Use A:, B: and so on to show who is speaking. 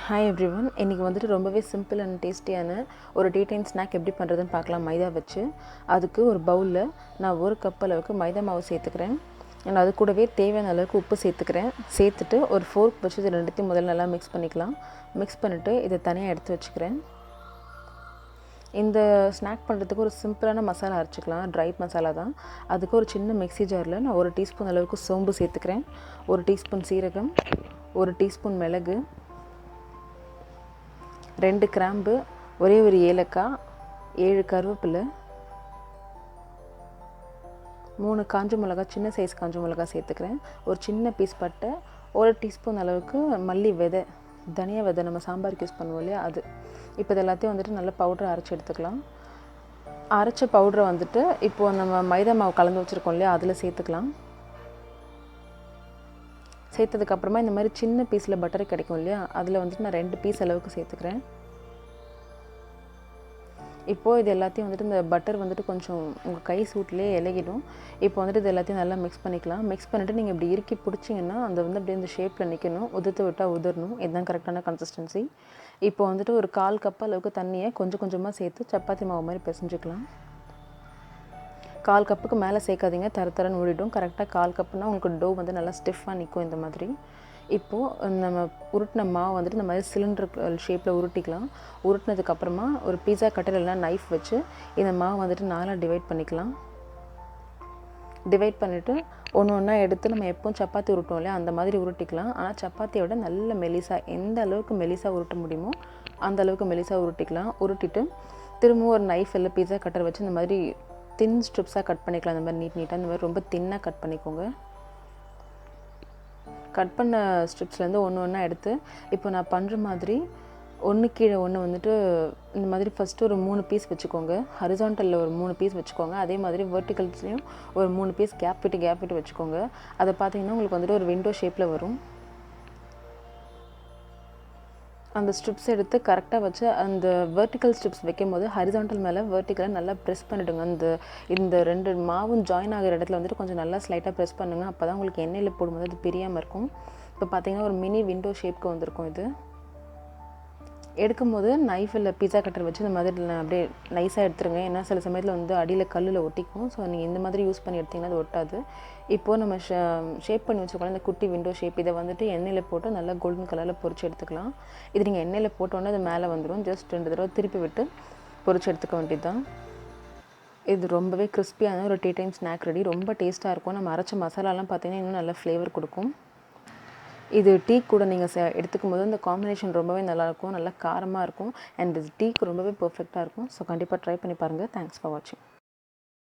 A: Hi everyone, இன்றைக்கி வந்துட்டு ரொம்பவே சிம்பிள் அண்ட் டேஸ்டியான ஒரு டீ டைம் ஸ்நாக் எப்படி பண்ணுறதுன்னு பார்க்கலாம். மைதா வச்சு அதுக்கு ஒரு பவுலில் நான் 1 கப் அளவுக்கு மைதா மாவு சேர்த்துக்கிறேன். அண்ட் அது கூடவே தேவையான அளவுக்கு உப்பு சேர்த்துக்கிறேன். சேர்த்துட்டு ஒரு ஃபோர்க் வச்சு இது ரெண்டுத்தையும் முதல்ல நல்லா மிக்ஸ் பண்ணிக்கலாம். மிக்ஸ் பண்ணிவிட்டு இதை தனியாக எடுத்து வச்சுக்கிறேன். இந்த ஸ்நாக் பண்ணுறதுக்கு ஒரு சிம்பிளான மசாலா அரைச்சிக்கலாம். ட்ரை மசாலா தான். அதுக்கு ஒரு சின்ன மிக்ஸி ஜாரில் நான் 1 டீஸ்பூன் அளவுக்கு சோம்பு சேர்த்துக்கிறேன். 1 டீஸ்பூன் சீரகம், 1 டீஸ்பூன் மிளகு, 2 கிராம்பு, ஒரே ஒரு ஏலக்காய், 7 கருவேப்பிலை, 3 காஞ்ச மிளகா, சின்ன சைஸ் காஞ்ச மிளகா சேர்த்துக்கிறேன். ஒரு சின்ன பீஸ் பட்டை, 1 டீஸ்பூன் அளவுக்கு மல்லி விதை, தனியா விதை நம்ம சாம்பாருக்கு யூஸ் பண்ணுவோம் இல்லையா அது. இப்போ இது எல்லாத்தையும் வந்துட்டு நல்லா பவுடரை அரைச்சி எடுத்துக்கலாம். அரைச்ச பவுடரை வந்துட்டு இப்போது நம்ம மைதா மாவு கலந்து வச்சுருக்கோம் இல்லையா அதில் சேர்த்துக்கலாம். சேர்த்ததுக்கப்புறமா இந்த மாதிரி சின்ன பீஸில் பட்டர் கிடைக்கும் இல்லையா அதில் வந்துட்டு நான் 2 பீஸ் அளவுக்கு சேர்த்துக்கிறேன். இப்போது இது எல்லாத்தையும் வந்துட்டு இந்த பட்டர் வந்துட்டு கொஞ்சம் உங்கள் கை சூட்லேயே இலகிடும். இப்போ வந்துட்டு இது எல்லாத்தையும் நல்லா மிக்ஸ் பண்ணிக்கலாம். மிக்ஸ் பண்ணிவிட்டு நீங்கள் இப்படி இறுக்கி பிடிச்சிங்கன்னா அந்த வந்து அப்படியே இந்த ஷேப்பில் நிற்கணும். உதிர்த்து விட்டால் உதிரணும். இதுதான் கரெக்டான கன்சிஸ்டன்சி. இப்போ வந்துட்டு ஒரு 1/4 கப் அளவுக்கு தண்ணியை கொஞ்சம் கொஞ்சமாக சேர்த்து சப்பாத்தி மாவு மாதிரி பிசைஞ்சிக்கலாம். 1/4 கப்புக்கு மேலே சேர்க்காதீங்க, தரன்னு ஊறிடும். கரெக்டாக 1/4 கப்புனால் உங்களுக்கு டோ வந்து நல்லா ஸ்டிஃபாக நிற்கும் இந்த மாதிரி. இப்போது நம்ம உருட்டின மாவு வந்துட்டு இந்த மாதிரி சிலிண்டர் ஷேப்பில் உருட்டிக்கலாம். உருட்டினதுக்கப்புறமா ஒரு பீஸா கட்டர் இல்லைனா நைஃப் வச்சு இந்த மாவு வந்துட்டு 4ஆக டிவைட் பண்ணிக்கலாம். டிவைட் பண்ணிவிட்டு ஒன்றா எடுத்து நம்ம எப்போவும் சப்பாத்தி உருட்டோம் இல்லையா அந்த மாதிரி உருட்டிக்கலாம். ஆனால் சப்பாத்தியை விட நல்ல மெலிசா, எந்த அளவுக்கு மெலிசா உருட்ட முடியுமோ அந்த அளவுக்கு மெலிசா உருட்டிக்கலாம். உருட்டிட்டு திரும்பவும் ஒரு நைஃப் இல்லை பீஸா கட்டர் வச்சு இந்த மாதிரி தின் ஸ்ட்ரிப்ஸாக கட் பண்ணிக்கலாம். இந்த மாதிரி நீட்டாக இந்த மாதிரி ரொம்ப தின்னாக கட் பண்ணிக்கோங்க. கட் பண்ண ஸ்ட்ரிப்ஸ்லேருந்து ஒன்றா எடுத்து இப்போ நான் பண்ணுற மாதிரி ஒன்று கீழே ஒன்று வந்துட்டு இந்த மாதிரி ஃபஸ்ட்டு ஒரு 3 பீஸ் வச்சுக்கோங்க. ஹரிசாண்டலில் ஒரு 3 பீஸ் வச்சுக்கோங்க. அதே மாதிரி வெர்டிகல்ஸ்லேயும் ஒரு 3 பீஸ் கேப் விட்டு வச்சுக்கோங்க. அதை பார்த்தீங்கன்னா உங்களுக்கு வந்துட்டு ஒரு விண்டோ ஷேப்பில் வரும். அந்த ஸ்ட்ரிப்ஸ் எடுத்து கரெக்டாக வச்சு அந்த வெர்டிக்கல் ஸ்ட்ரிப்ஸ் வைக்கும் போது ஹரிசாண்டல் மேலே வெர்டிக்கலாக நல்லா ப்ரெஸ் பண்ணிவிடுங்க. இந்த 2 மாவும் ஜாயின் ஆகிற இடத்துல வந்துட்டு கொஞ்சம் நல்லா ஸ்லைட்டாக ப்ரெஸ் பண்ணுங்கள். அப்போ தான் உங்களுக்கு எண்ணெயில் போடும்போது அது பிரியாமல் இருக்கும். இப்போ பார்த்தீங்கன்னா ஒரு மினி விண்டோ ஷேப்க்கு வந்திருக்கும். இது எடுக்கும்போது நைஃப் இல்லை பீஸா கட்டர் வச்சு இந்த மாதிரி அப்படியே நைஸாக எடுத்துருங்க. ஏன்னா சில சமயத்தில் வந்து அடியில் கல்லில் ஒட்டிக்கும். ஸோ நீங்கள் இந்த மாதிரி யூஸ் பண்ணி எடுத்திங்கன்னா அது ஒட்டாது. இப்போது நம்ம ஷேப் பண்ணி வச்சுக்கோங்க இந்த குட்டி விண்டோ ஷேப். இதை வந்துட்டு எண்ணெயில் போட்டு நல்லா கோல்டன் கலரில் பொரிச்சு எடுத்துக்கலாம். இது நீங்கள் எண்ணெயில் போட்டோன்னே அது மேலே வந்துடும். ஜஸ்ட் 2 தடவை திருப்பி விட்டு பொரிச்சு எடுத்துக்க வேண்டியது தான். இது ரொம்பவே கிறிஸ்பியான ஒரு டீ டைம் ஸ்நாக் ரெடி. ரொம்ப டேஸ்ட்டாக இருக்கும். நம்ம அரைச்ச மசாலாலாம் பார்த்திங்கன்னா இன்னும் நல்லா ஃப்ளேவர் கொடுக்கும். இது டீ கூட நீங்கள் எடுத்துக்கும் போது இந்த காம்பினேஷன் ரொம்பவே நல்லாயிருக்கும். நல்லா காரமாக இருக்கும். அண்ட் இது டீக்கு ரொம்பவே பர்ஃபெக்டாக இருக்கும். ஸோ கண்டிப்பாக ட்ரை பண்ணி பாருங்கள். தேங்க்ஸ் ஃபார் வாட்சிங்.